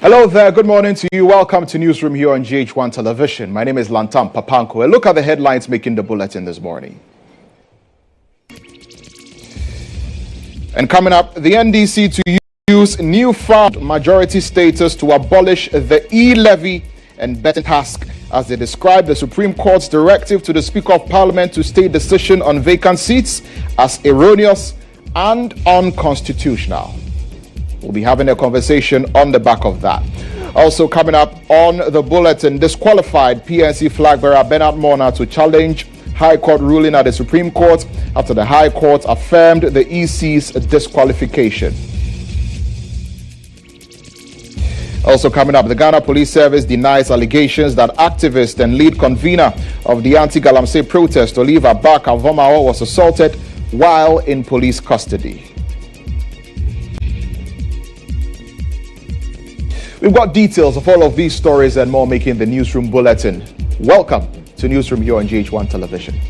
Hello there, good morning to you. Welcome to Newsroom here on GHOne Television. My name is Lantam, Papanko. A look at the headlines making the bulletin this morning. And coming up, the NDC to use newfound majority status to abolish the e-levy and betting tax, as they describe the Supreme Court's directive to the Speaker of Parliament to state decision on vacant seats as erroneous and unconstitutional. We'll be having a conversation on the back of that. Also coming up on the bulletin, disqualified PNC flag bearer Bernard Mona to challenge High Court ruling at the Supreme Court after the High Court affirmed the EC's disqualification. Also coming up, the Ghana Police Service denies allegations that activist and lead convener of the anti-Galamsey protest, Oliver Barker-Vomao, was assaulted while in police custody. We've got details of all of these stories and more making the Newsroom Bulletin. Welcome to Newsroom here on GHOne Television.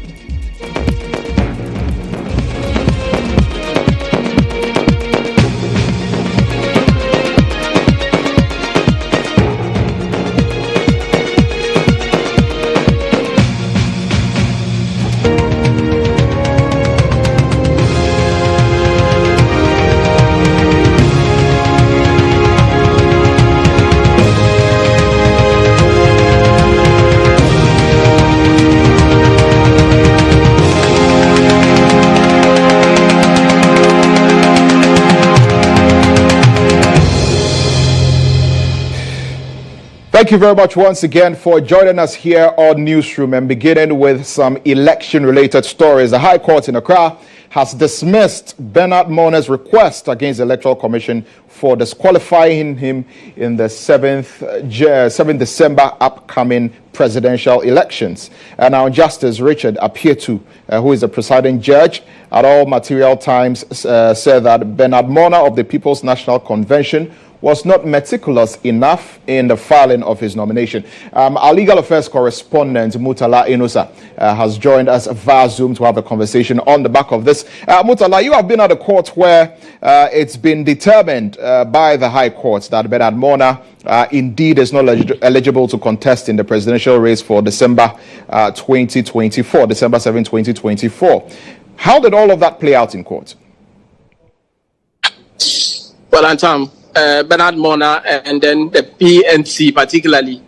Thank you very much once again for joining us here on Newsroom, and beginning with some election-related stories. The High Court in Accra has dismissed Bernard Mona's request against the Electoral Commission for disqualifying him in the 7th December upcoming presidential elections. And now Justice Richard Apietu, who is the presiding judge at all material times, said that Bernard Mona of the People's National Convention was not meticulous enough in the filing of his nomination. Our legal affairs correspondent, Mutala Inusa, has joined us via Zoom to have a conversation on the back of this. Mutala, you have been at a court where it's been determined by the High Court that Bernard Mona indeed is not eligible to contest in the presidential race for December 2024, December 7, 2024. How did all of that play out in court? Well, Lantam, Bernard Mona and then the PNC particularly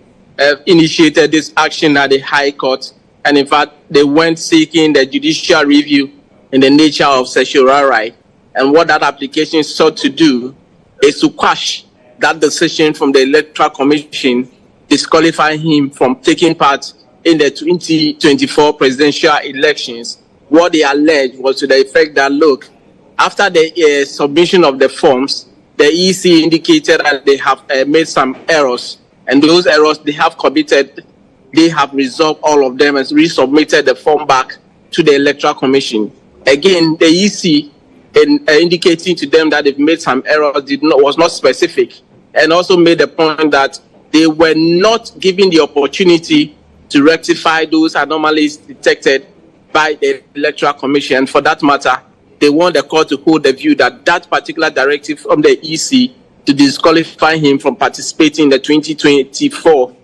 initiated this action at the High Court, and in fact they went seeking the judicial review in the nature of certiorari, and what that application sought to do is to quash that decision from the Electoral Commission disqualifying him from taking part in the 2024 presidential elections. What they alleged was to the effect that, look, after the submission of the forms, the EC indicated that they have made some errors, and those errors they have committed, they have resolved all of them and resubmitted the form back to the Electoral Commission. Again, the EC in indicating to them that they've made some errors was not specific, and also made the point that they were not given the opportunity to rectify those anomalies detected by the Electoral Commission. For that matter, they want the court to hold the view that that particular directive from the EC to disqualify him from participating in the 2024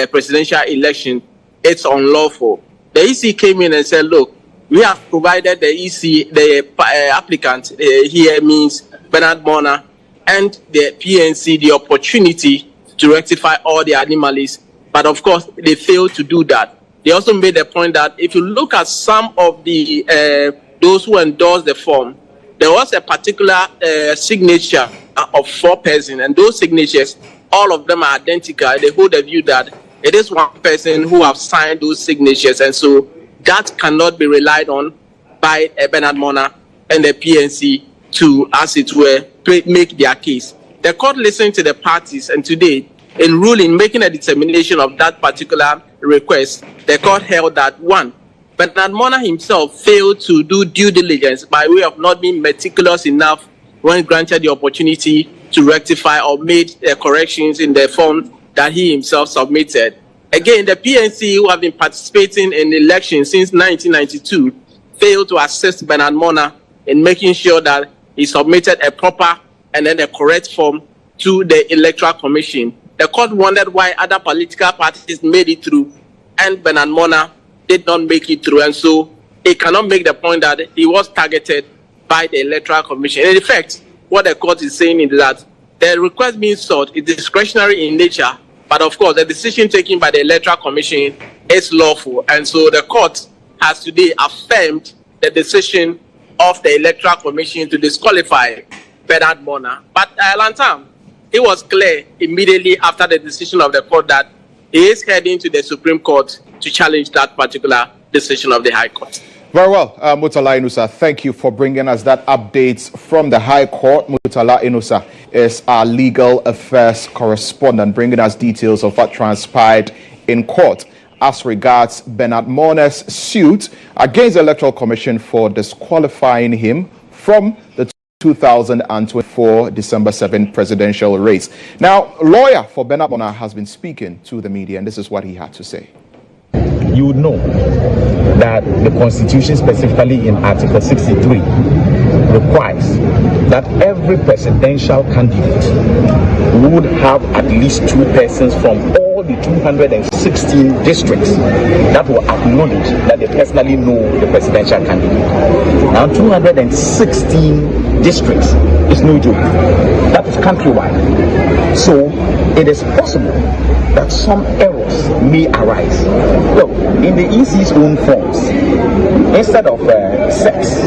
presidential election, it's unlawful. The EC came in and said, look, we have provided the EC, the applicant here means Bernard Mona, and the PNC the opportunity to rectify all the anomalies. But of course, they failed to do that. They also made the point that if you look at some of the those who endorsed the form, there was a particular signature of 4 persons, and those signatures, all of them are identical. They hold the view that it is one person who have signed those signatures, and so that cannot be relied on by Bernard Mona and the PNC to, as it were, make their case. The court listened to the parties, and today, in ruling, making a determination of that particular request, the court held that, 1, Bernard Mona himself failed to do due diligence by way of not being meticulous enough when granted the opportunity to rectify or made corrections in the form that he himself submitted. Again, the PNC, who have been participating in elections since 1992, failed to assist Bernard Mona in making sure that he submitted a proper and then a correct form to the Electoral Commission. The court wondered why other political parties made it through and Bernard Mona did not make it through. And so it cannot make the point that he was targeted by the Electoral Commission. In effect, what the court is saying is that the request being sought is discretionary in nature, but of course the decision taken by the Electoral Commission is lawful. And so the court has today affirmed the decision of the Electoral Commission to disqualify Bernard Mona. But Lantam, it was clear immediately after the decision of the court that he is heading to the Supreme Court to challenge that particular decision of the High Court. Very well, Murtala Inusa, thank you for bringing us that update from the High Court. Murtala Inusa is our legal affairs correspondent, bringing us details of what transpired in court as regards Bernard Mona's suit against the Electoral Commission for disqualifying him from the 2024 December 7 presidential race. Now, a lawyer for Bernard Mona has been speaking to the media, and this is what he had to say. You would know that the Constitution, specifically in Article 63, requires that every presidential candidate would have at least 2 persons from all the 216 districts that will acknowledge that they personally know the presidential candidate. Now, 216 districts is no joke. That is countrywide. So it is possible that some errors may arise. Look, in the EC's own forms, instead of 6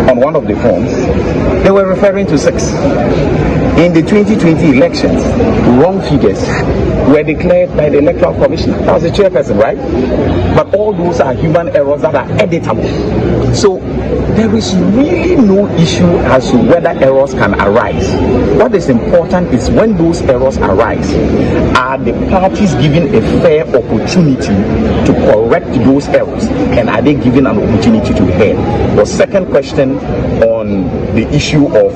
on one of the forms, they were referring to 6. In the 2020 elections, wrong figures were declared by the Electoral Commission. That was the chairperson, right? But all those are human errors that are editable. So there is really no issue as to whether errors can arise. What is important is when those errors arise, are the parties given a fair opportunity to correct those errors, and are they given an opportunity to hear? The second question on the issue of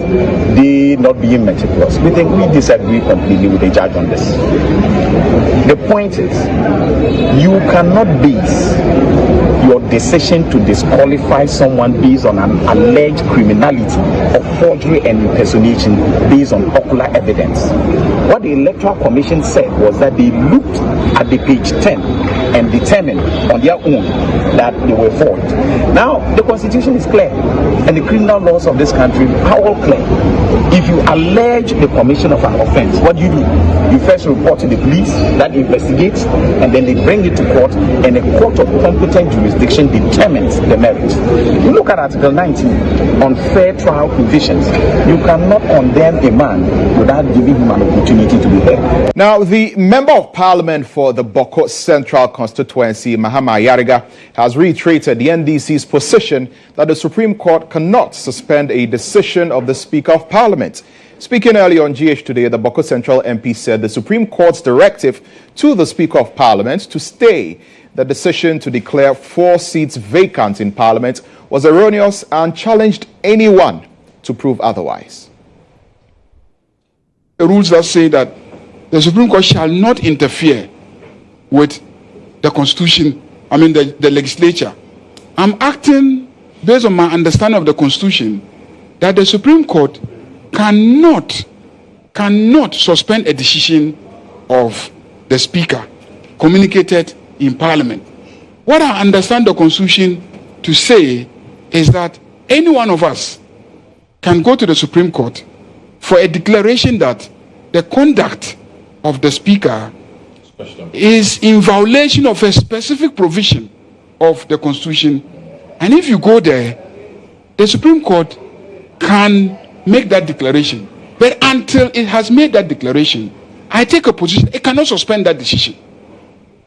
they not being meticulous, we think we disagree completely with the judge on this. The point is, you cannot base your decision to disqualify someone based on an alleged criminality of forgery and impersonation based on ocular evidence. What the Electoral Commission said was that they looked at the page 10 and determined on their own that they were forged. Now, the Constitution is clear, and the criminal laws of this country are all clear. If you allege the commission of an offense, what do? You first report to the police, that investigates, and then they bring it to court, and a court of competent jurisdiction determines the merits. You look at Article 19 on fair trial provisions. You cannot condemn a man without giving him an opportunity to be heard. Now, the Member of Parliament for the Boko Central Constituency, Mahama Yariga, has reiterated the NDC's position that the Supreme Court cannot suspend a decision of the Speaker of Parliament. Speaking earlier on GH Today, the Boko Central MP said the Supreme Court's directive to the Speaker of Parliament to stay the decision to declare 4 seats vacant in Parliament was erroneous and challenged anyone to prove otherwise. The rules that say that the Supreme Court shall not interfere with the Constitution, the legislature. I'm acting based on my understanding of the Constitution that the Supreme Court cannot suspend a decision of the Speaker communicated in Parliament. What I understand the Constitution to say is that any one of us can go to the Supreme Court for a declaration that the conduct of the Speaker is in violation of a specific provision of the Constitution. And if you go there, the Supreme Court can make that declaration. But until it has made that declaration, I take a position, it cannot suspend that decision.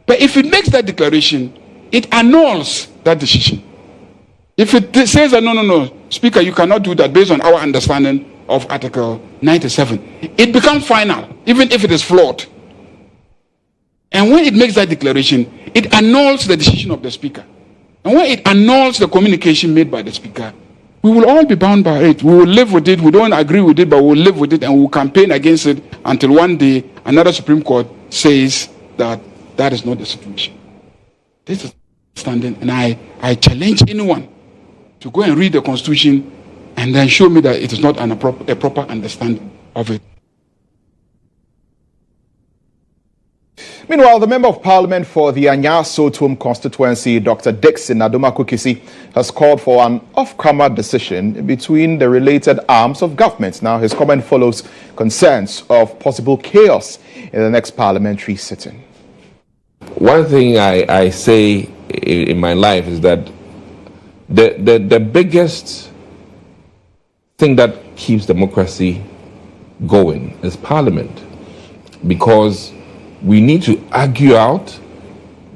But if it makes that declaration, it annuls that decision. If it says that no, Speaker, you cannot do that based on our understanding of Article 97, it becomes final, even if it is flawed. And when it makes that declaration, it annuls the decision of the Speaker. And when it annuls the communication made by the Speaker, we will all be bound by it. We will live with it. We don't agree with it, but we will live with it, and we will campaign against it until one day another Supreme Court says that that is not the situation. This is standing, and I challenge anyone to go and read the Constitution and then show me that it is not a proper understanding of it. Meanwhile, the Member of Parliament for the Anya-Sotum constituency, Dr. Dixon Adumakukisi, has called for an off-camera decision between the related arms of government. Now, his comment follows concerns of possible chaos in the next parliamentary sitting. One thing I say in my life is that the biggest thing that keeps democracy going is Parliament, because we need to argue out,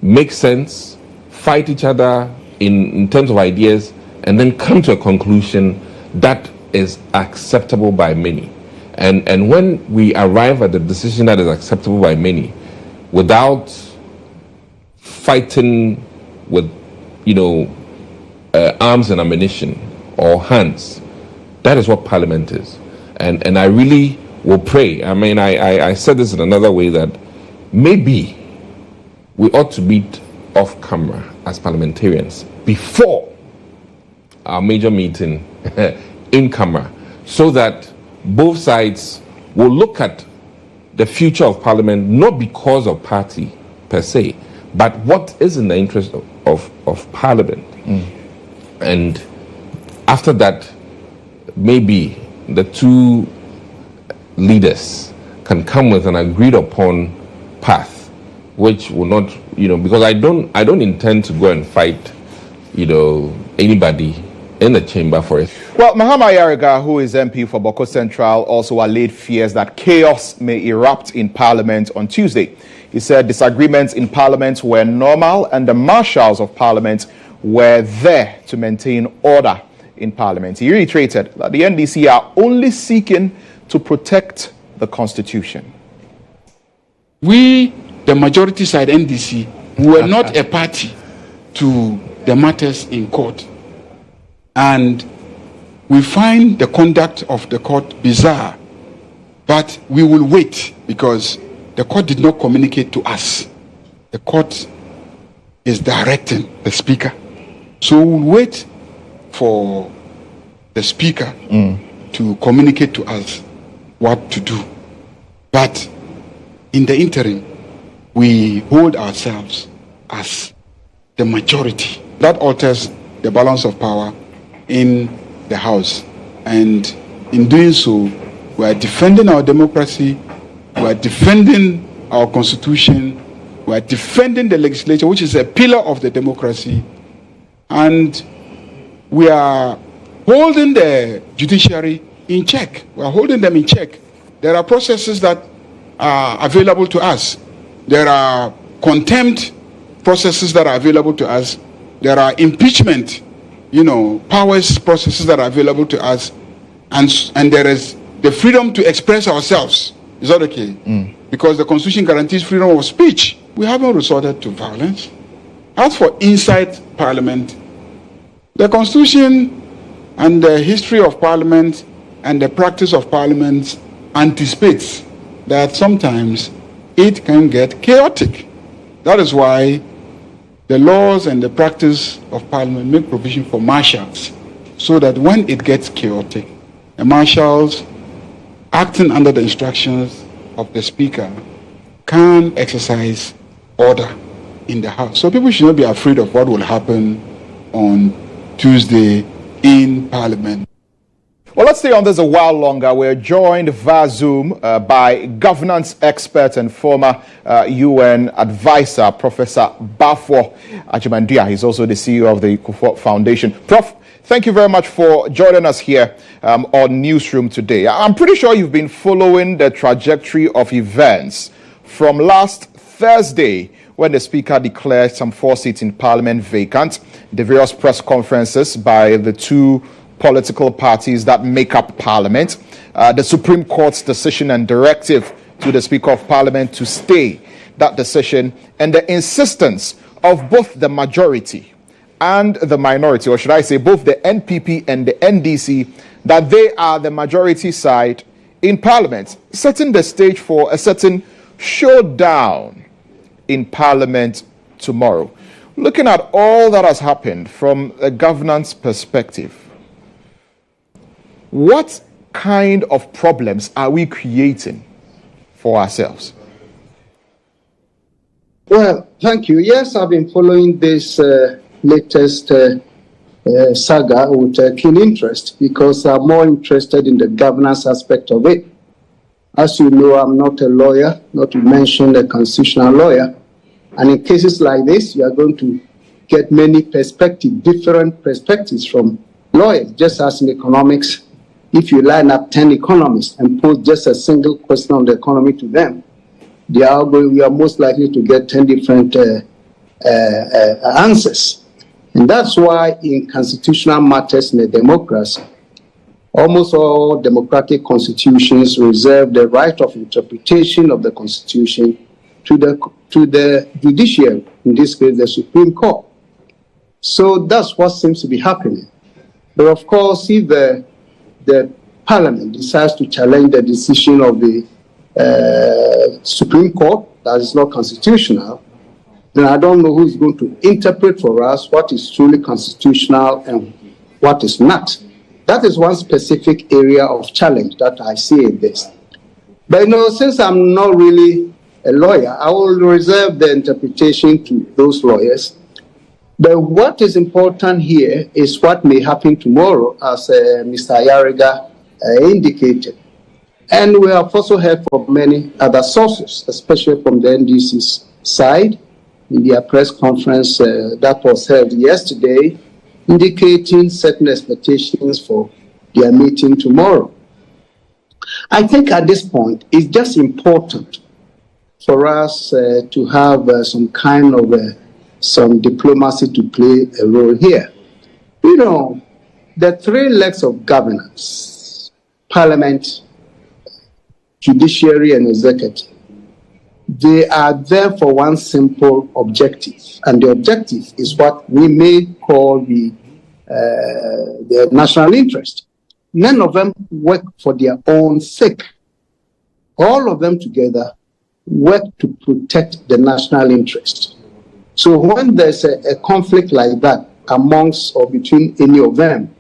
make sense, fight each other in terms of ideas, and then come to a conclusion that is acceptable by many. And when we arrive at the decision that is acceptable by many, without fighting with, arms and ammunition or hands, that is what Parliament is. And I really will pray. I mean, I said this in another way, that maybe we ought to meet off camera as parliamentarians before our major meeting in camera, so that both sides will look at the future of Parliament, not because of party per se, but what is in the interest of Parliament. And after that, maybe the two leaders can come with an agreed upon path, which will not, because I don't intend to go and fight, anybody in the chamber for it. Well, Mahama Yariga, who is MP for Boko Central, also allayed fears that chaos may erupt in Parliament on Tuesday. He said disagreements in Parliament were normal and the marshals of Parliament were there to maintain order in Parliament. He reiterated that the NDC are only seeking to protect the Constitution. We, the majority side NDC, were not a party to the matters in court. And we find the conduct of the court bizarre. But we will wait, because the court did not communicate to us. The court is directing the speaker. So we'll wait for the speaker to communicate to us what to do. But in the interim, we hold ourselves as the majority. That alters the balance of power in the House. And in doing so, we are defending our democracy, we are defending our constitution, we are defending the legislature, which is a pillar of the democracy, and we are holding the judiciary in check. We are holding them in check. There are processes that are available to us. There are contempt processes that are available to us. There are impeachment, powers processes that are available to us. And there is the freedom to express ourselves. Is that okay? Because the Constitution guarantees freedom of speech. We haven't resorted to violence. As for inside Parliament, the Constitution and the history of Parliament and the practice of Parliament anticipates that sometimes it can get chaotic. That is why the laws and the practice of Parliament make provision for marshals, so that when it gets chaotic, the marshals, acting under the instructions of the Speaker, can exercise order in the House. So people should not be afraid of what will happen on Tuesday in Parliament. Well, let's stay on this a while longer. We're joined via Zoom by governance expert and former UN advisor, Professor Bafo Ajimandia. He's also the CEO of the Kufuor Foundation. Prof, thank you very much for joining us here on Newsroom today. I'm pretty sure you've been following the trajectory of events from last Thursday, when the Speaker declared some 4 seats in Parliament vacant, the various press conferences by the two political parties that make up Parliament, the Supreme Court's decision and directive to the Speaker of Parliament to stay that decision, and the insistence of both the majority and the minority, or should I say both the NPP and the NDC, that they are the majority side in Parliament, setting the stage for a certain showdown in Parliament tomorrow. Looking at all that has happened from a governance perspective, what kind of problems are we creating for ourselves? Well, thank you. Yes, I've been following this latest saga with keen interest because I'm more interested in the governance aspect of it. As you know, I'm not a lawyer, not to mention a constitutional lawyer. And in cases like this, you are going to get many different perspectives from lawyers, just as in economics. If you line up 10 economists and pose just a single question on the economy to them, you are most likely to get 10 different answers. And that's why in constitutional matters in a democracy, almost all democratic constitutions reserve the right of interpretation of the constitution to the judiciary, in this case, the Supreme Court. So that's what seems to be happening. But of course, if the Parliament decides to challenge the decision of the Supreme Court that is not constitutional, then I don't know who's going to interpret for us what is truly constitutional and what is not. That is one specific area of challenge that I see in this. But since I'm not really a lawyer, I will reserve the interpretation to those lawyers. But what is important here is what may happen tomorrow, as Mr. Ayariga indicated. And we have also heard from many other sources, especially from the NDC's side, in their press conference that was held yesterday, indicating certain expectations for their meeting tomorrow. I think at this point, it's just important for us to have some kind of some diplomacy to play a role here. The three legs of governance, Parliament, judiciary, and executive, they are there for one simple objective. And the objective is what we may call the national interest. None of them work for their own sake. All of them together work to protect the national interest. So when there's a conflict like that amongst or between any of them,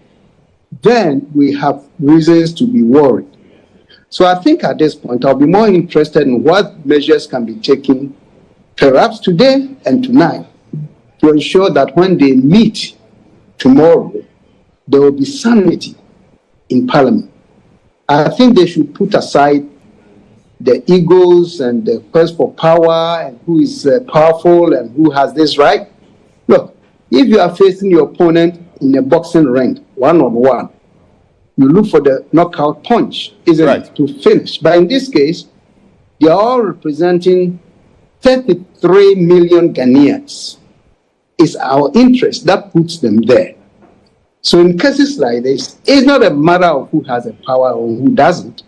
then we have reasons to be worried. So I think at this point, I'll be more interested in what measures can be taken, perhaps today and tonight, to ensure that when they meet tomorrow, there will be sanity in Parliament. I think they should put aside the egos and the quest for power and who is powerful and who has this right. Look, if you are facing your opponent in a boxing ring, one-on-one, you look for the knockout punch, isn't it, to finish. But in this case, they are all representing 33 million Ghanaians. It's our interest that puts them there. So in cases like this, it's not a matter of who has the power or who doesn't.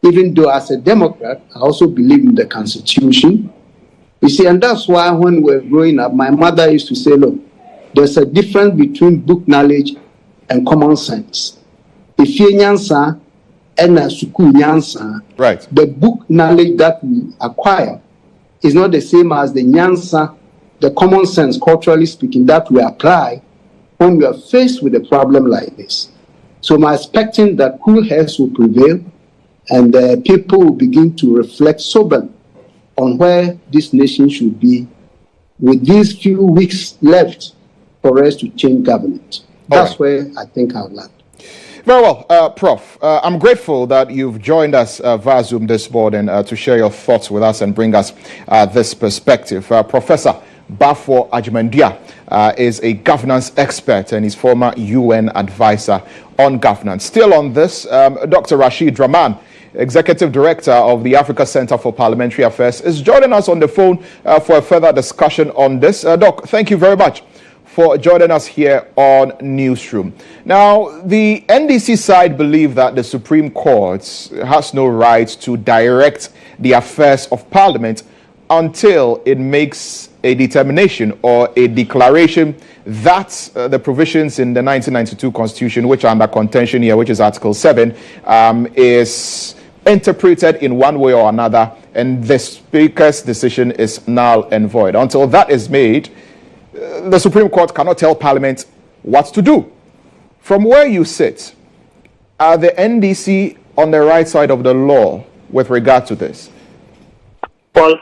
Even though as a Democrat, I also believe in the Constitution. You see, and that's why when we were growing up, my mother used to say, look, there's a difference between book knowledge and common sense. If you're nyansa and a suku nyansa, the book knowledge that we acquire is not the same as the nyansa, the common sense, culturally speaking, that we apply when we are faced with a problem like this. So I'm expecting that cool heads will prevail and people will begin to reflect soberly on where this nation should be with these few weeks left for us to change government. That's where I think I'll land. Very well, Prof. I'm grateful that you've joined us via Zoom this morning to share your thoughts with us and bring us this perspective. Professor Bafo Ajimendia is a governance expert and is former UN advisor on governance. Still on this, Dr. Rashid Rahman, Executive Director of the Africa Center for Parliamentary Affairs, is joining us on the phone for a further discussion on this. Doc, thank you very much for joining us here on Newsroom. Now, the NDC side believe that the Supreme Court has no right to direct the affairs of Parliament until it makes a determination or a declaration that the provisions in the 1992 Constitution, which are under contention here, which is Article 7, is interpreted in one way or another, and the Speaker's decision is null and void. Until that is made, the Supreme Court cannot tell Parliament what to do. From where you sit, are the NDC on the right side of the law with regard to this? Well,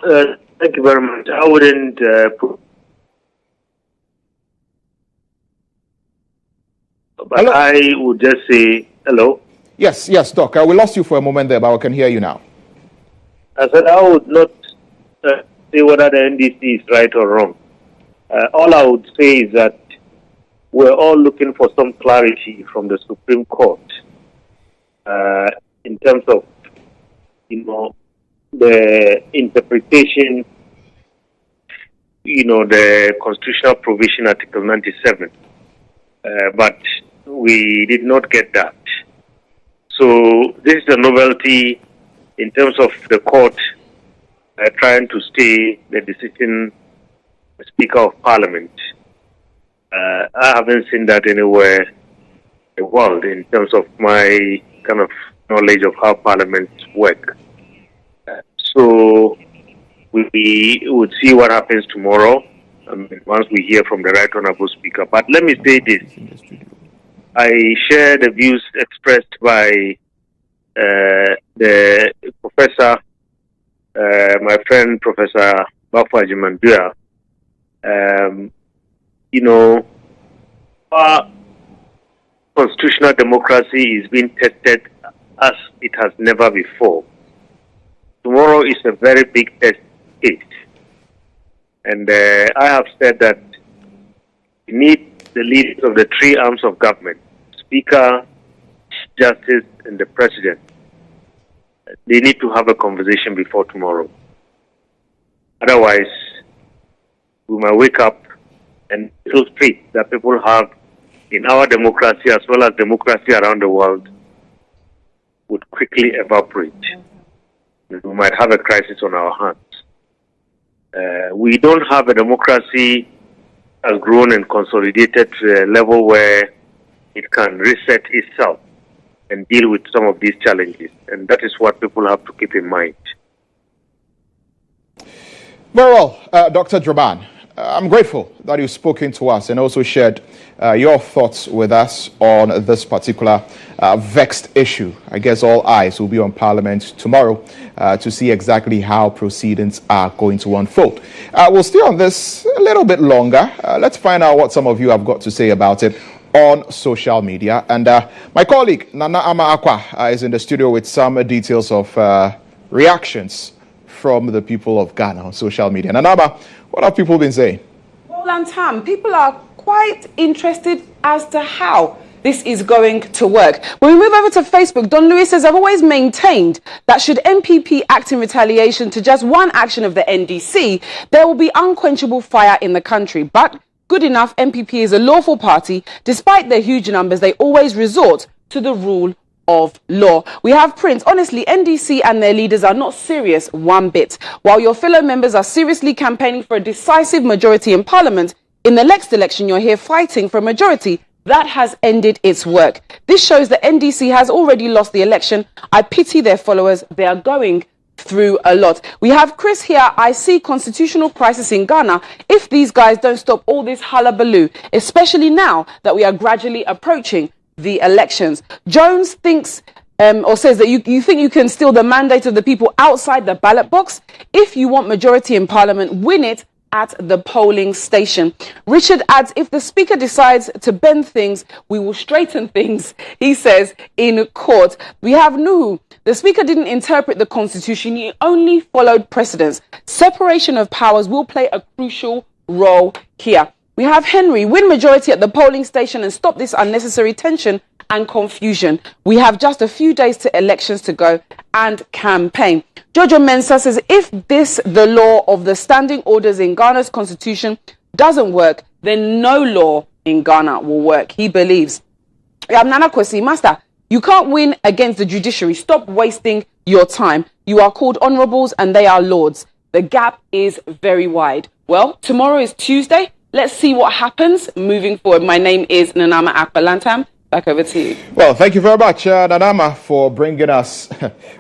Thank you very much. I wouldn't but hello? I would just say hello. Yes, Doc. We lost you for a moment there, but I can hear you now. I said I would not say whether the NDC is right or wrong. All I would say is that we're all looking for some clarity from the Supreme Court in terms of, the interpretation, the constitutional provision, Article 97. But we did not get that. So this is a novelty in terms of the court trying to stay the decision, the Speaker of Parliament. I haven't seen that anywhere in the world in terms of my kind of knowledge of how parliaments work. So we would see what happens tomorrow once we hear from the Right Honourable Speaker. But let me say this. I share the views expressed by the professor, my friend Professor Bafo Ajimandua. Our constitutional democracy is being tested as it has never before. Tomorrow is a very big test case. And I have said that we need the leaders of the three arms of government, Speaker, Justice, and the President. They need to have a conversation before tomorrow. Otherwise, we might wake up and those streets that people have in our democracy as well as democracy around the world would quickly evaporate. We might have a crisis on our hands. We don't have a democracy has grown and consolidated to a level where it can reset itself and deal with some of these challenges. And that is what people have to keep in mind. Very well, Dr. GHOne. I'm grateful that you've spoken to us and also shared your thoughts with us on this particular vexed issue. I guess all eyes will be on Parliament tomorrow to see exactly how proceedings are going to unfold. We'll stay on this a little bit longer. Let's find out what some of you have got to say about it on social media. And my colleague, Nana Ama Akwa, is in the studio with some details of reactions from the people of Ghana on social media. Nanama, what have people been saying? Well, Lantam, people are quite interested as to how this is going to work. When we move over to Facebook, Don Luis says, I've always maintained that should MPP act in retaliation to just one action of the NDC, there will be unquenchable fire in the country. But good enough, MPP is a lawful party. Despite their huge numbers, they always resort to the rule of law. We have Prince. Honestly, NDC and their leaders are not serious one bit. While your fellow members are seriously campaigning for a decisive majority in Parliament, in the next election you're here fighting for a majority that has ended its work. This shows that NDC has already lost the election. I pity their followers. They are going through a lot. We have Chris here. I see constitutional crisis in Ghana if these guys don't stop all this hullabaloo, especially now that we are gradually approaching the elections. Jones thinks or says that you think you can steal the mandate of the people outside the ballot box. If you want majority in Parliament, win it at the polling station. Richard adds, if the Speaker decides to bend things, we will straighten things, he says, in court. We have Nuhu. The Speaker didn't interpret the Constitution, he only followed precedents. Separation of powers will play a crucial role here. We have Henry, win majority at the polling station and stop this unnecessary tension and confusion. We have just a few days to elections to go and campaign. Jojo Mensah says, if the law of the standing orders in Ghana's constitution doesn't work, then no law in Ghana will work. He believes. Nana Kwesi, Master, you can't win against the judiciary. Stop wasting your time. You are called honourables and they are lords. The gap is very wide. Well, tomorrow is Tuesday. Let's see what happens moving forward. My name is Nanama Akbar Lantam. Back over to you. Well, thank you very much, Nanama, for bringing us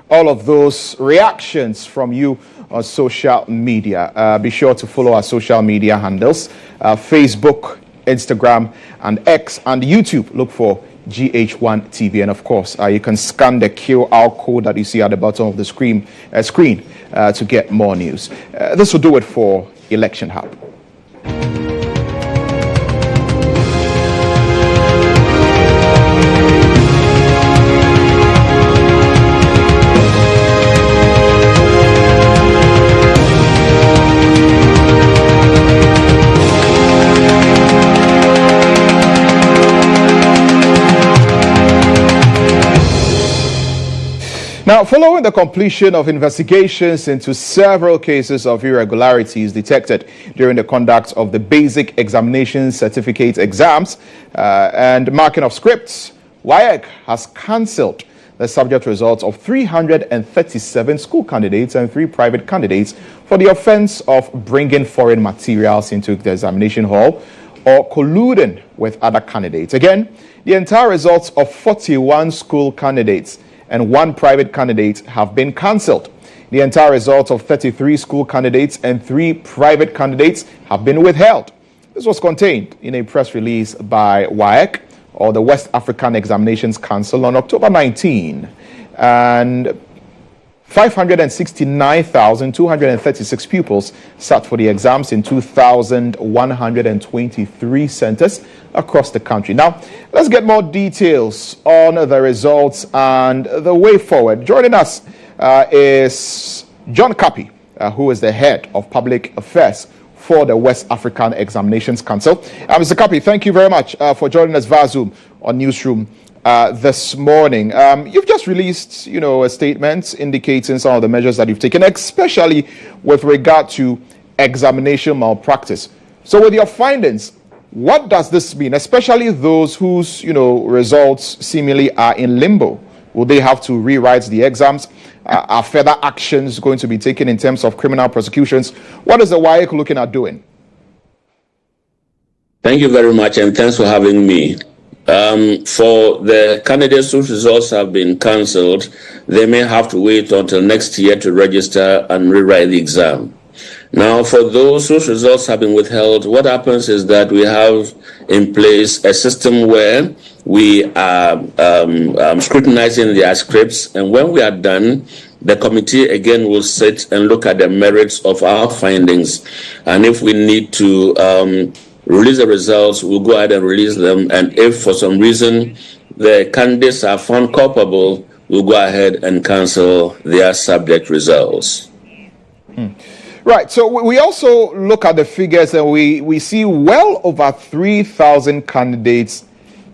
all of those reactions from you on social media. Be sure to follow our social media handles, Facebook, Instagram and X, and YouTube. Look for GHOne TV, and of course you can scan the QR code that you see at the bottom of the screen to get more news. This will do it for Election Hub. Now, following the completion of investigations into several cases of irregularities detected during the conduct of the basic examination certificate exams and marking of scripts, WAEC has cancelled the subject results of 337 school candidates and 3 private candidates for the offense of bringing foreign materials into the examination hall or colluding with other candidates. Again, the entire results of 41 school candidates and 1 private candidate have been cancelled. The entire results of 33 school candidates and 3 private candidates have been withheld. This was contained in a press release by WAEC, or the West African Examinations Council, on October 19. And 569,236 pupils sat for the exams in 2,123 centers across the country. Now, let's get more details on the results and the way forward. Joining us is John Kapi, who is the head of public affairs for the West African Examinations Council. Mr. Kapi, thank you very much for joining us via Zoom on Newsroom this morning. You've just released, a statement indicating some of the measures that you've taken, especially with regard to examination malpractice. So with your findings, what does this mean, especially those whose, results seemingly are in limbo? Will they have to rewrite the exams? Are further actions going to be taken in terms of criminal prosecutions? What is the WAEC looking at doing? Thank you very much, and thanks for having me. For the candidates whose results have been cancelled, they may have to wait until next year to register and rewrite the exam. Now, for those whose results have been withheld, what happens is that we have in place a system where we are scrutinizing their scripts, and when we are done, the committee again will sit and look at the merits of our findings, and if we need to release the results, we'll go ahead and release them, and if for some reason the candidates are found culpable, we'll go ahead and cancel their subject results. Right, so we also look at the figures and we see well over 3,000 candidates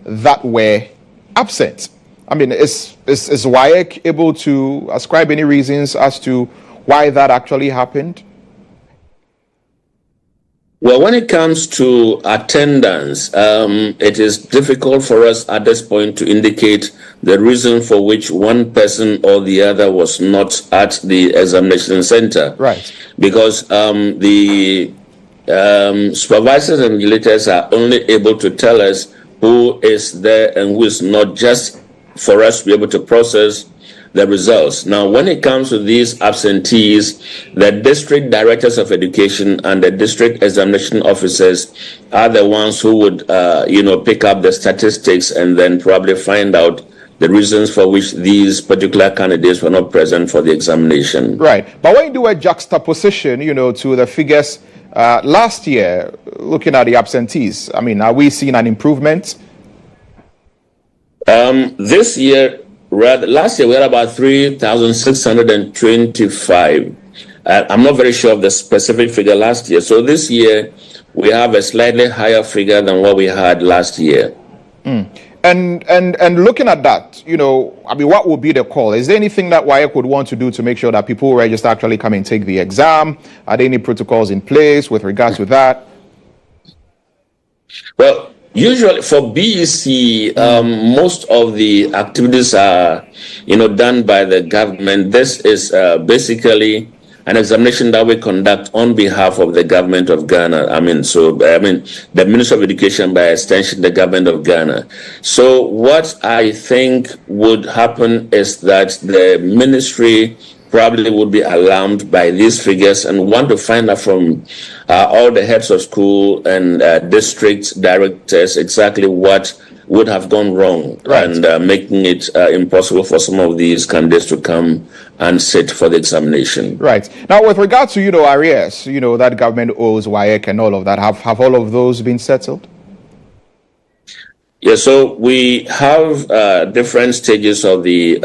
that were absent. I mean, is WAEC able to ascribe any reasons as to why that actually happened? Well, when it comes to attendance, it is difficult for us at this point to indicate the reason for which one person or the other was not at the examination center. Right. Because the supervisors and regulators are only able to tell us who is there and who is not, just for us to be able to process the results. Now, when it comes to these absentees, the district directors of education and the district examination officers are the ones who would, pick up the statistics and then probably find out the reasons for which these particular candidates were not present for the examination. Right. But when you do a juxtaposition, to the figures last year, looking at the absentees, I mean, are we seeing an improvement? This year, last year we had about 3,625. I'm not very sure of the specific figure last year. So this year we have a slightly higher figure than what we had last year. And looking at that, what would be the call? Is there anything that WAEC would want to do to make sure that people who register actually come and take the exam? Are there any protocols in place with regards to that? Well, usually for BEC, most of the activities are, done by the government. This is basically an examination that we conduct on behalf of the government of Ghana. The Ministry of Education, by extension, the government of Ghana. So what I think would happen is that the ministry probably would be alarmed by these figures and want to find out from all the heads of school and district directors exactly what would have gone wrong, right, and making it impossible for some of these candidates to come and sit for the examination. Right. Now, with regard to, arrears, that government owes WAEC and all of that, have all of those been settled? Yeah, so we have different stages of the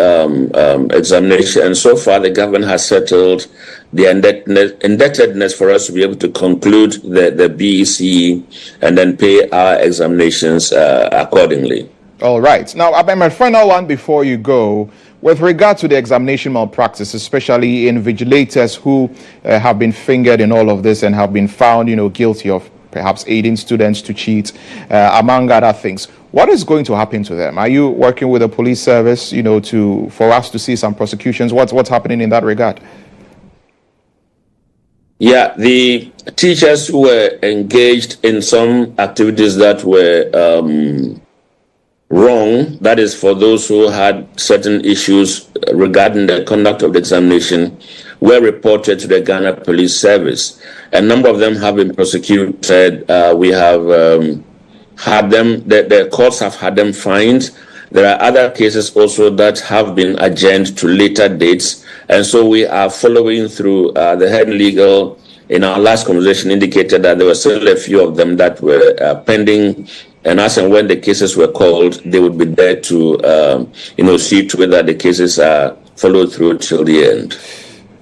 examination, and so far the government has settled the indebtedness for us to be able to conclude the BEC and then pay our examinations accordingly. All right. Now, my final one before you go, with regard to the examination malpractice, especially invigilators who have been fingered in all of this and have been found, guilty of perhaps aiding students to cheat, among other things. What is going to happen to them? Are you working with the police service, for us to see some prosecutions? What's happening in that regard? Yeah, the teachers who were engaged in some activities that were wrong, that is for those who had certain issues regarding the conduct of the examination, were reported to the Ghana Police Service. A number of them have been prosecuted. We have had them, the courts have had them fined. There are other cases also that have been adjourned to later dates. And so we are following through. The head legal in our last conversation indicated that there were still a few of them that were pending. And as and when the cases were called, they would be there to, see to it that the cases are followed through till the end.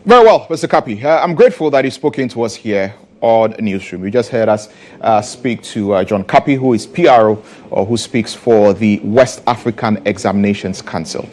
Very well, Mr. Kapi. I'm grateful that you've spoken to us here on Newsroom. You just heard us speak to GHOne Kapi, who is PRO, or who speaks for the West African Examinations Council.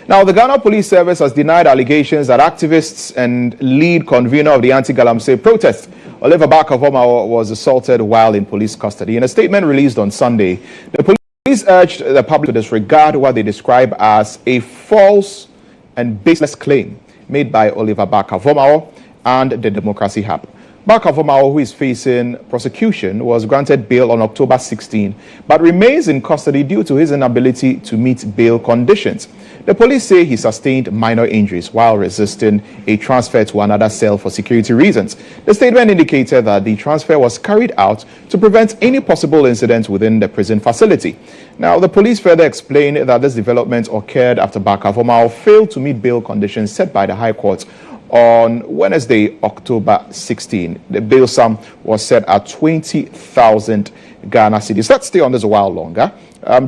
Now, the Ghana Police Service has denied allegations that activists and lead convener of the anti-Galamsey protest, Oliver Barker-Vormawor, was assaulted while in police custody. In a statement released on Sunday, the police urged the public to disregard what they describe as a false and baseless claim made by Oliver Barker-Vormawor and the Democracy Hub. Barker-Vormawor, who is facing prosecution, was granted bail on October 16, but remains in custody due to his inability to meet bail conditions. The police say he sustained minor injuries while resisting a transfer to another cell for security reasons. The statement indicated that the transfer was carried out to prevent any possible incident within the prison facility. Now, the police further explained that this development occurred after Barker-Vormawor failed to meet bail conditions set by the High Court on Wednesday, October 16. The bail sum was set at 20,000 Ghana cedis. Let's stay on this a while longer.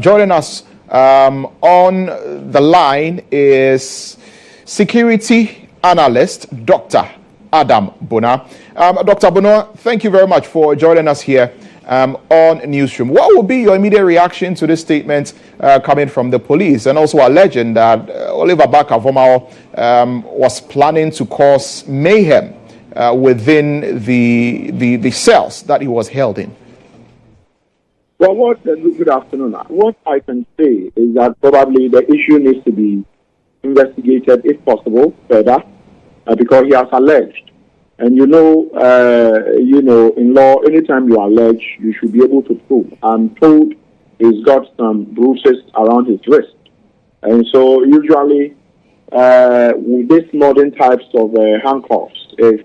Joining us on the line is security analyst Dr. Adam Bona. Dr. Bona, thank you very much for joining us here on Newsroom. What will be your immediate reaction to this statement coming from the police, and also alleging that Oliver Barker-Vormawor was planning to cause mayhem within the cells that he was held in? Well, good afternoon. What I can say is that probably the issue needs to be investigated, if possible, further, because he has alleged. And in law, anytime you allege, you should be able to prove. I'm told he's got some bruises around his wrist. And so usually with these modern types of handcuffs, if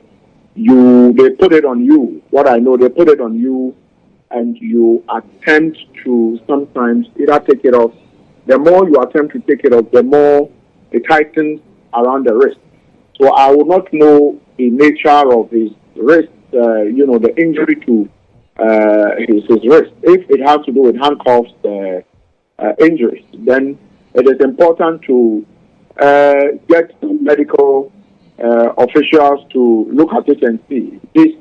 they put it on you, what I know, they put it on you and you attempt to sometimes either take it off. The more you attempt to take it off, the more it tightens around the wrist. So I will not know the nature of his wrist, the injury to his wrist. If it has to do with handcuffs injuries, then it is important to get some medical officials to look at it and see these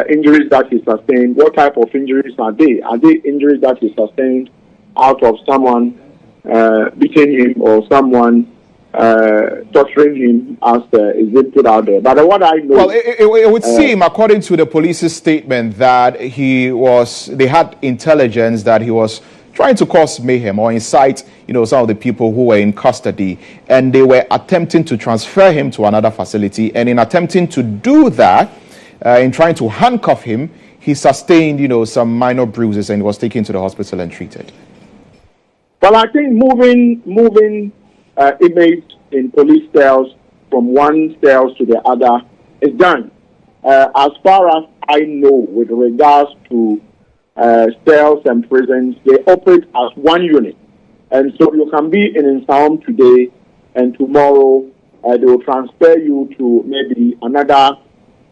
injuries that he sustained. What type of injuries are they? Are they injuries that he sustained out of someone beating him or someone torturing him, as is it put out there? But what I know, well, it would seem, according to the police's statement, that they had intelligence that he was trying to cause mayhem or incite, some of the people who were in custody, and they were attempting to transfer him to another facility. And in attempting to do that, in trying to handcuff him, he sustained, some minor bruises and was taken to the hospital and treated. Well, I think moving inmates in police cells from one cell to the other is done. As far as I know, with regards to cells and prisons, they operate as one unit. And so you can be in Lantam today, and tomorrow they will transfer you to maybe another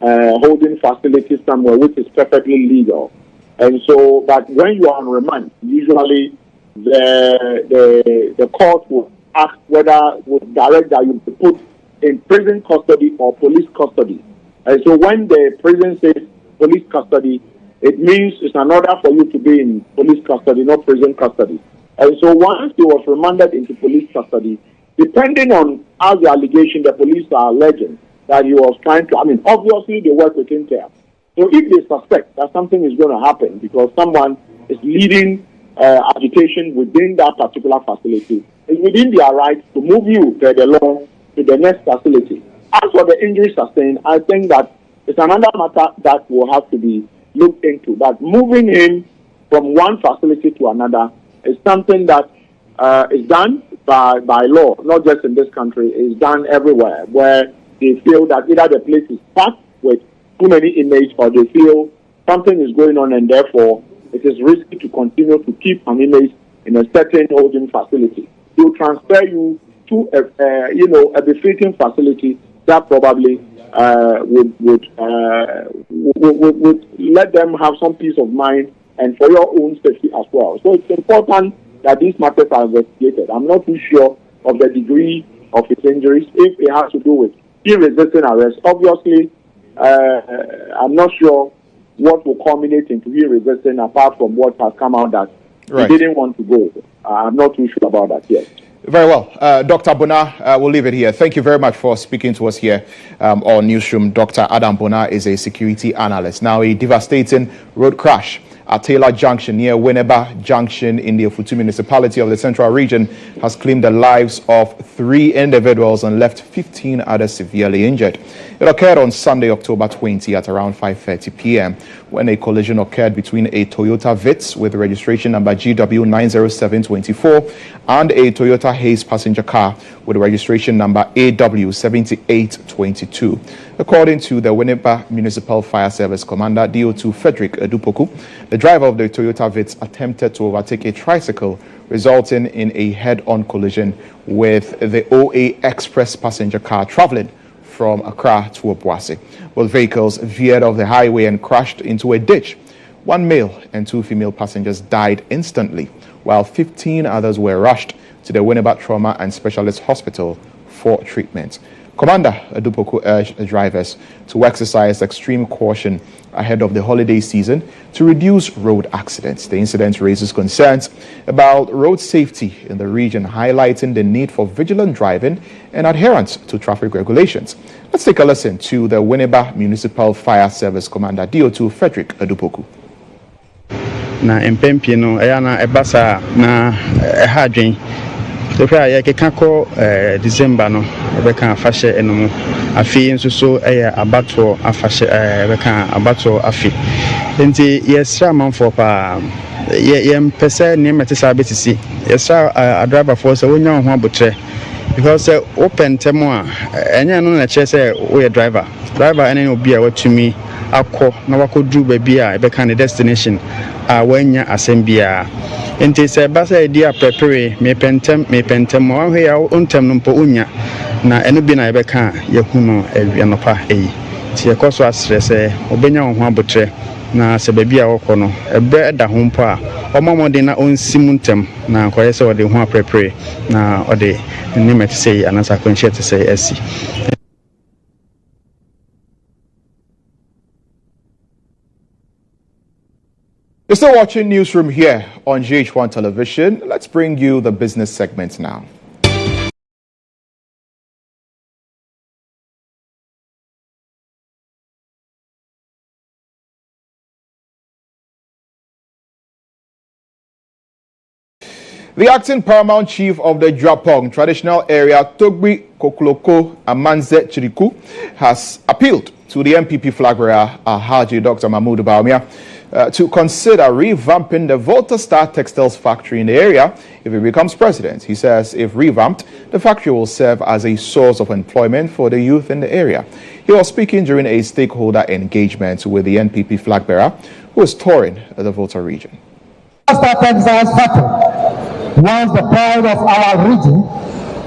holding facility somewhere, which is perfectly legal. And so, but when you are on remand, usually the court will ask whether would direct that you be put in prison custody or police custody. And so when the prison says police custody, it means it's an order for you to be in police custody, not prison custody. And so once he was remanded into police custody, depending on how the allegation the police are alleging that he was trying to, obviously they work with intel. So if they suspect that something is going to happen because someone is leading agitation within that particular facility, it's within their right to move you per the law to the next facility. As for the injury sustained, I think that it's another matter that will have to be looked into. But moving him from one facility to another is something that is done by law, not just in this country. It's done everywhere where they feel that either the place is packed with too many inmates or they feel something is going on and therefore it is risky to continue to keep an inmate in a certain holding facility. They'll transfer you to a befitting facility that probably would let them have some peace of mind and for your own safety as well. So it's important that these matters are investigated. I'm not too sure of the degree of his injuries. If it has to do with resisting arrest, obviously, I'm not sure what will culminate into resisting apart from what has come out that he didn't want to go. I'm not too sure about that yet. Very well. Dr. Bona, we'll leave it here. Thank you very much for speaking to us here on Newsroom. Dr. Adam Bona is a security analyst. Now, a devastating road crash at Taylor Junction near Winneba Junction in the Ofutu municipality of the Central Region has claimed the lives of 3 individuals and left 15 others severely injured. It occurred on Sunday, October 20 at around 5:30 p.m. when a collision occurred between a Toyota Vitz with registration number GW90724 and a Toyota Haze passenger car with registration number AW7822. According to the Winneba Municipal Fire Service Commander, DO2 Frederick Adupoku, the driver of the Toyota Vitz attempted to overtake a tricycle, resulting in a head-on collision with the OA Express passenger car traveling from Accra to Obuasi. Both vehicles veered off the highway and crashed into a ditch. 1 male and 2 female passengers died instantly, while 15 others were rushed to the Winneba Trauma and Specialist Hospital for treatment. Commander Adupoku urged the drivers to exercise extreme caution ahead of the holiday season to reduce road accidents. The incident raises concerns about road safety in the region, highlighting the need for vigilant driving and adherence to traffic regulations. Let's take a listen to the Winneba Municipal Fire Service Commander, DO2 Frederick Adupoku. Na empempi no na ebasa na ehadwen Tofra ya kekako December no ebeka afashe enomu afi nso so abato afashe ebeka abato afi nti yesra manfo pa ye mpese ne metesa betisi yesra driver for so wonya ho abotre because open temo a enya no na che say we driver ene obi a watumi akọ na wakodu ba bia ebeka ne destination a wanya asembia enti se basa idea prepare me pentem wa hwe ya ontem no mpo unya na eno bi na ebeka yahuno awianopa ti yekoso asre se obenya ho abotre na se ba bia wokọ no ebe da ho mpo a omamode na onsim ntem na koye se ode ho prepare na ode ni metse anasa konche te se esi. You're still watching Newsroom here on GHOne Television. Let's bring you the business segment now. The acting paramount chief of the Japong traditional area, Togbi Kokloko Amanze Chiriku, has appealed to the MPP flag bearer, Haji Dr. Mahmoud Bawumia, to consider revamping the Volta Star Textiles factory in the area if he becomes president. He says if revamped, the factory will serve as a source of employment for the youth in the area. He was speaking during a stakeholder engagement with the NPP flag bearer who is touring the Volta region. Star Textiles factory, once the pride of our region,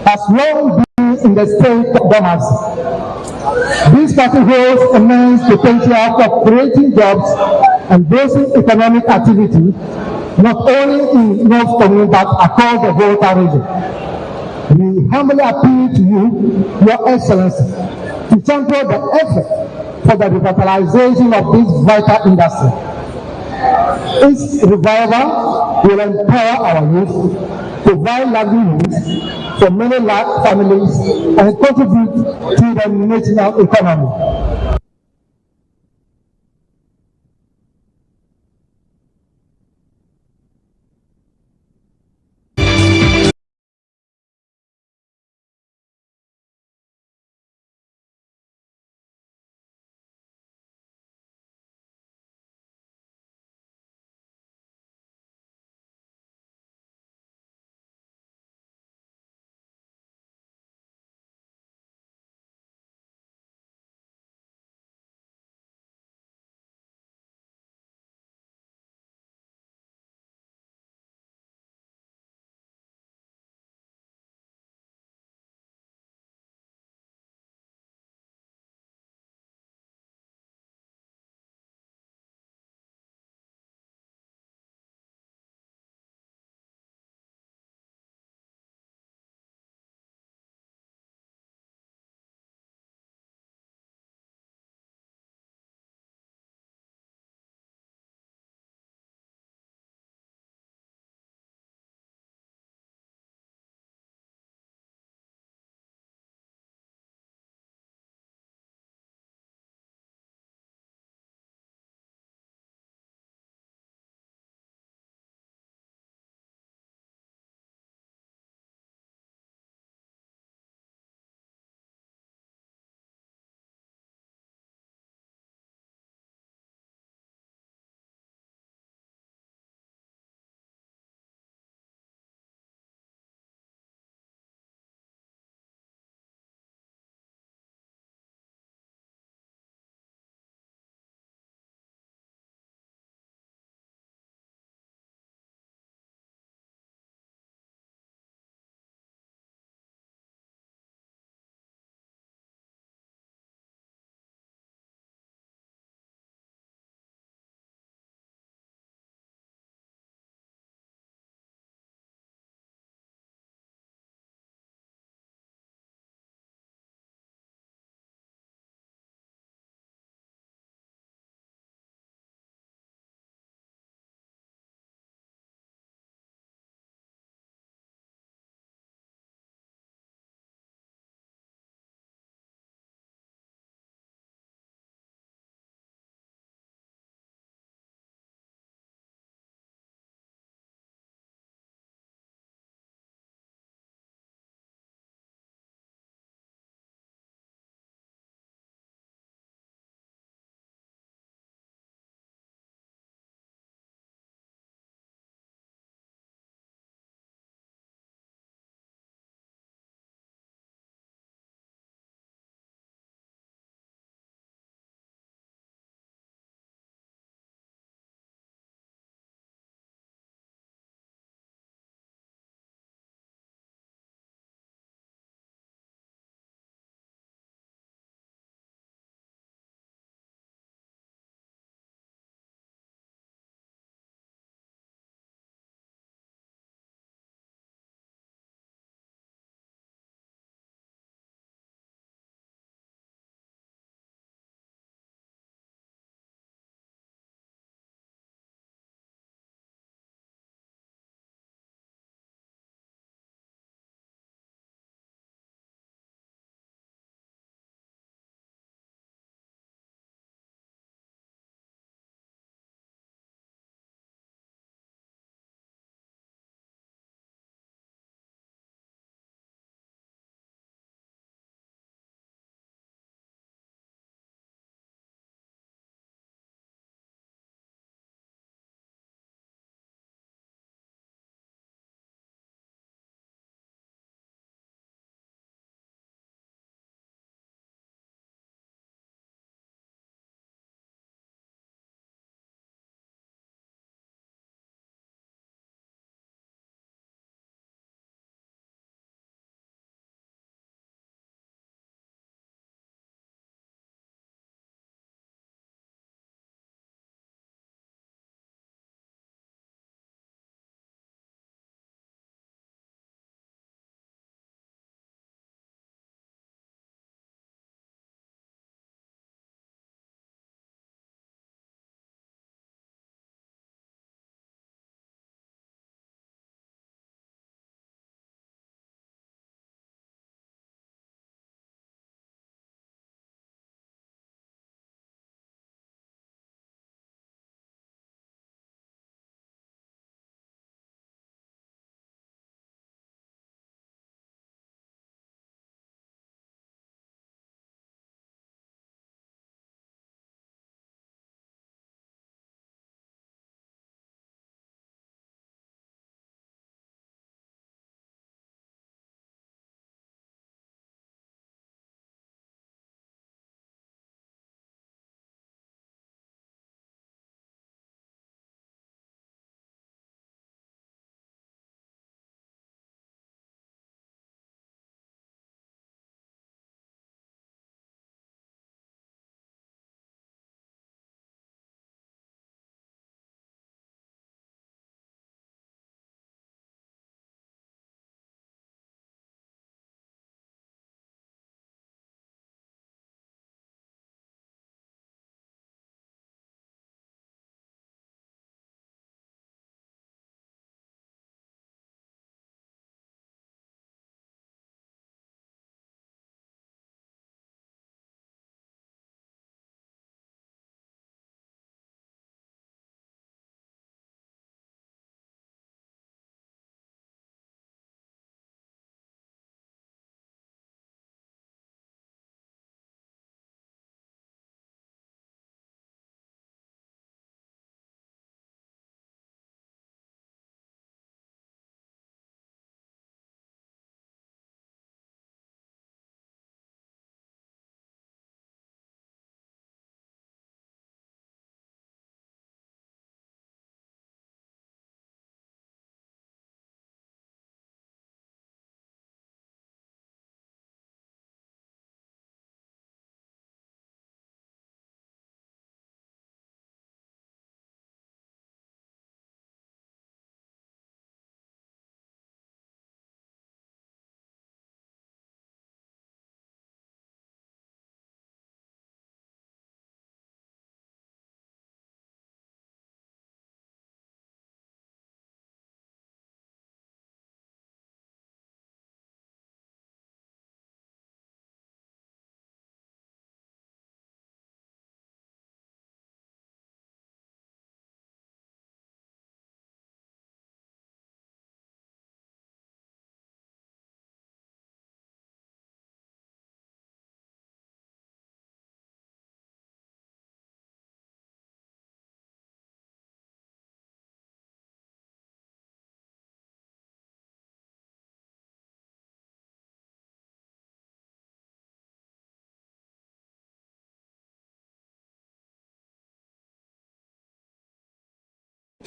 has long been in the state of dormancy. This factory holds immense potential for creating jobs and boosting economic activity, not only in North Commune but across the Volta region. We humbly appeal to you, Your Excellency, to champion the effort for the revitalization of this vital industry. Its revival will empower our youth, provide livelihoods for many large families, and contribute to the national economy.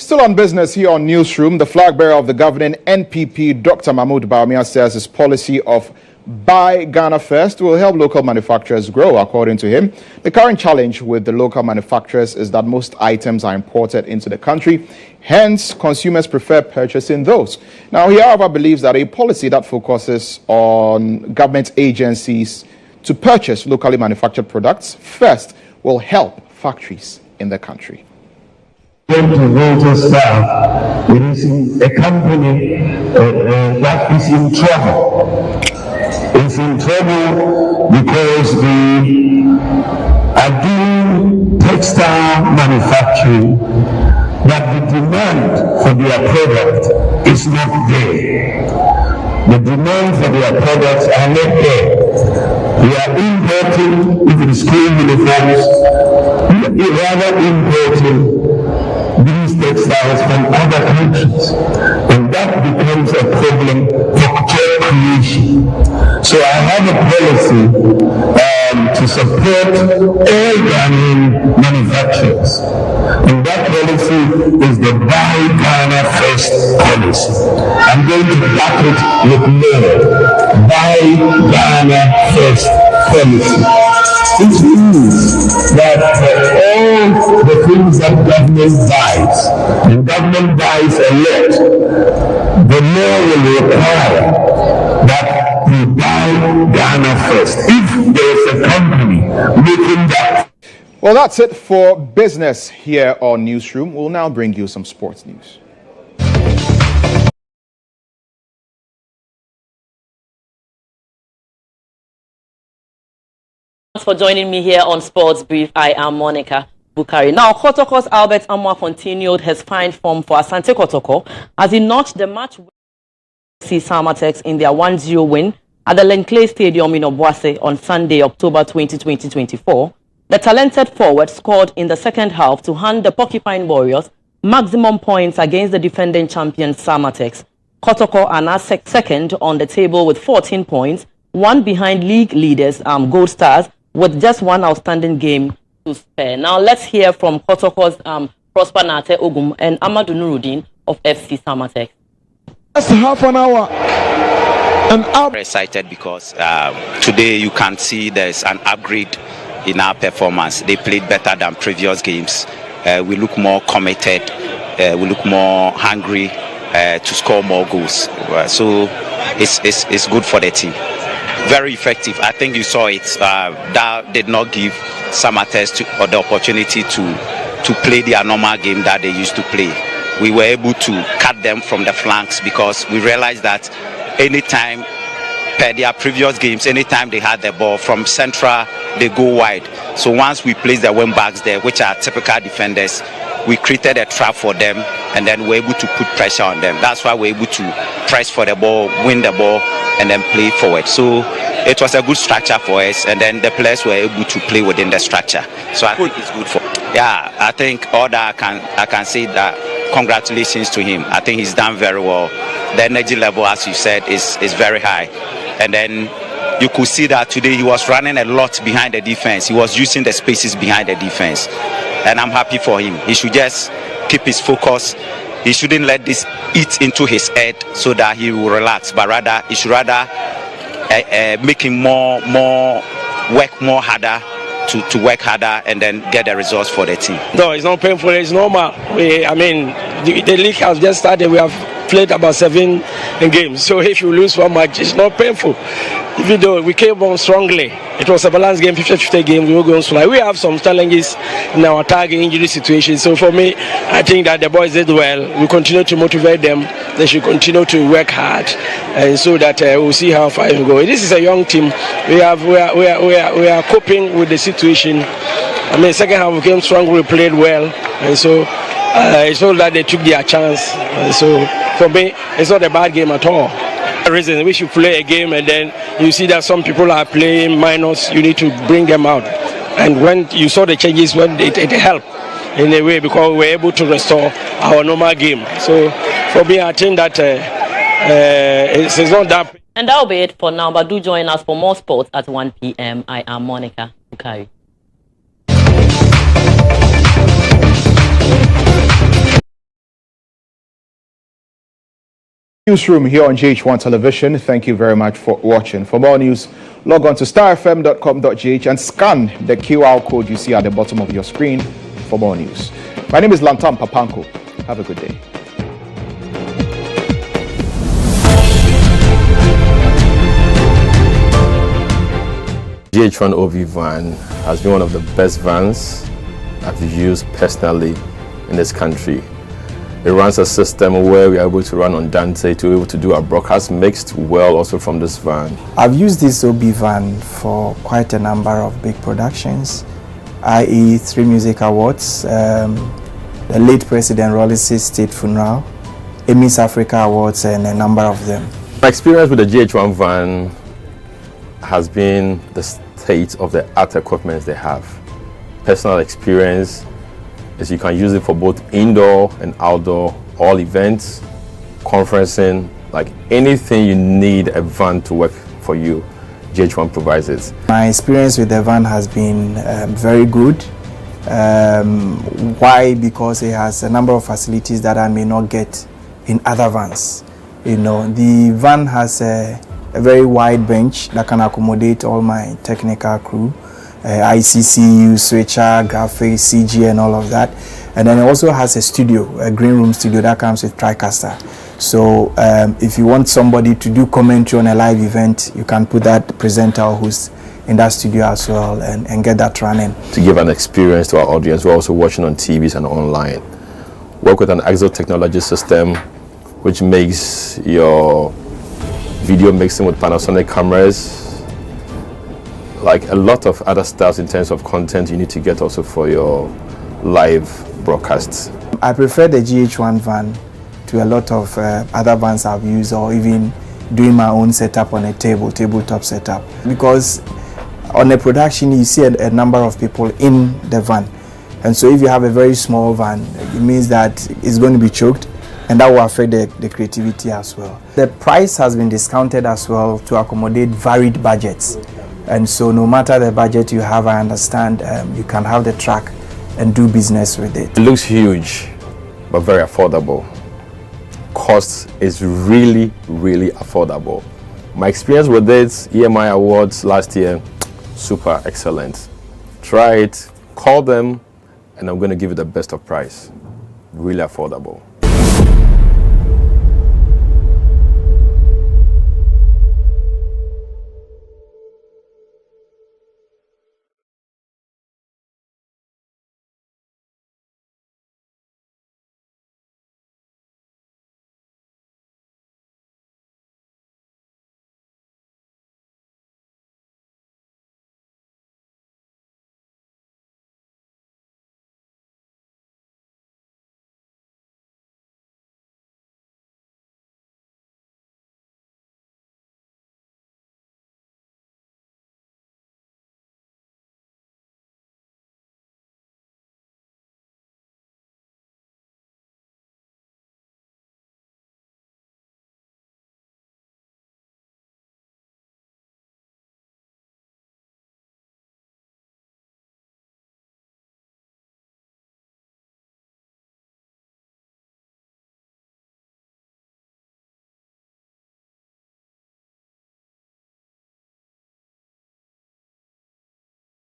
Still on business here on Newsroom, the flag bearer of the governing NPP, Dr. Mahmoud Bawumia, says his policy of Buy Ghana First will help local manufacturers grow. According to him, the current challenge with the local manufacturers is that most items are imported into the country. Hence, consumers prefer purchasing those. Now, he, however, believes that a policy that focuses on government agencies to purchase locally manufactured products first will help factories in the country. To voters now, it is a company that is in trouble. It's in trouble because they are doing textile manufacturing, but the demand for their product is not there. The demand for their products are not there. We are importing, even school uniforms, rather importing these textiles from other countries, and that becomes a problem for job creation. So I have a policy to support all Ghanaian manufacturers, and that policy is the Buy Ghana First policy. I'm going to back it with more. Buy Ghana First policy. This means that all the things that government buys, and government buys a lot, the law will require that we buy Ghana first. If there is a company making that. Well, that's it for business here on Newsroom. We'll now bring you some sports news. Thanks for joining me here on Sports Brief. I am Monica Bukari. Now, Kotoko's Albert Amwa continued his fine form for Asante Kotoko as he notched the match with Samatex in their 1-0 win at the Lenkley Stadium in Obuasi on Sunday, October 20, 2024. The talented forward scored in the second half to hand the Porcupine Warriors maximum points against the defending champion Samatex. Kotoko are now second on the table with 14 points, one behind league leaders Gold Stars, with just one outstanding game to spare. Now let's hear from Kotoko's Prosper Nate Ogum and Amadou Nuruddin of FC Samatex. That's half an hour. And I'm very excited because today you can see there's an upgrade in our performance. They played better than previous games. We look more committed. We look more hungry to score more goals. So it's good for the team. Very effective. I think you saw it. That did not give Samatex the opportunity to play their normal game that they used to play. We were able to cut them from the flanks because we realized that anytime, per their previous games, anytime they had the ball from central, they go wide. So once we placed the wing backs there, which are typical defenders, we created a trap for them, and then we're able to put pressure on them. That's why we're able to press for the ball, win the ball, and then play forward. So it was a good structure for us, and then the players were able to play within the structure. So I think it's good for. Yeah, I think all that I can say that congratulations to him. I think he's done very well. The energy level, as you said, is very high, and then you could see that today he was running a lot behind the defense. He was using the spaces behind the defense. And I'm happy for him. He should just keep his focus. He shouldn't let this eat into his head so that he will relax, but rather he should make him work more harder to work harder and then get the results for the team. No, it's not painful. It's normal. The league has just started. We have played about 7 games. So if you lose one match, it's not painful. Even though we came on strongly, it was a balanced game, 50-50 game. We were going to we have some challenges in our target injury situation. So for me, I think that the boys did well. We continue to motivate them. They should continue to work hard, and so that we'll see how far we go. This is a young team. We are coping with the situation. Second half we came strong. We played well, and so it's not that they took their chance. And so for me, it's not a bad game at all. The reason we should play a game, and then you see that some people are playing minus, you need to bring them out. And when you saw the changes, when it helped in a way, because we were able to restore our normal game. So for me, I think that it's not that. And that'll be it for now, but do join us for more sports at 1 p.m. I am Monica Bukari. Newsroom here on GHOne Television. Thank you very much for watching. For more news, log on to starfm.com.gh and scan the QR code you see at the bottom of your screen for more news. My name is Lantam Papanko. Have a good day. GHOne OV van has been one of the best vans I've used personally in this country. It runs a system where we are able to run on Dante to be able to do our broadcast mixed well also from this van. I've used this OB van for quite a number of big productions, i.e. 3 music awards, the late President Rollis' state funeral, Emmys Africa Awards, and a number of them. My experience with the GHOne van has been the state of the art equipment they have. Personal experience is you can use it for both indoor and outdoor, all events, conferencing, like anything you need a van to work for you, GHOne provides it. My experience with the van has been very good. Why? Because it has a number of facilities that I may not get in other vans. You know, the van has a very wide bench that can accommodate all my technical crew, ICCU, switcher, graphics, CG, and all of that. And then it also has a studio, a green room studio that comes with TriCaster. So if you want somebody to do commentary on a live event, you can put that presenter or host in that studio as well and get that running. To give an experience to our audience, we're also watching on TVs and online. Work with an Exo technology system which makes your video mixing with Panasonic cameras, like a lot of other stuff in terms of content you need to get also for your live broadcasts. I prefer the GHOne van to a lot of other vans I've used, or even doing my own setup on a tabletop setup. Because on a production you see a number of people in the van. And so if you have a very small van, it means that it's going to be choked, and that will affect the creativity as well. The price has been discounted as well to accommodate varied budgets. And so no matter the budget you have, I understand you can have the track and do business with it. It looks huge, but very affordable. Cost is really, really affordable. My experience with it, EMI Awards last year, super excellent. Try it, call them, and I'm going to give you the best of price. Really affordable.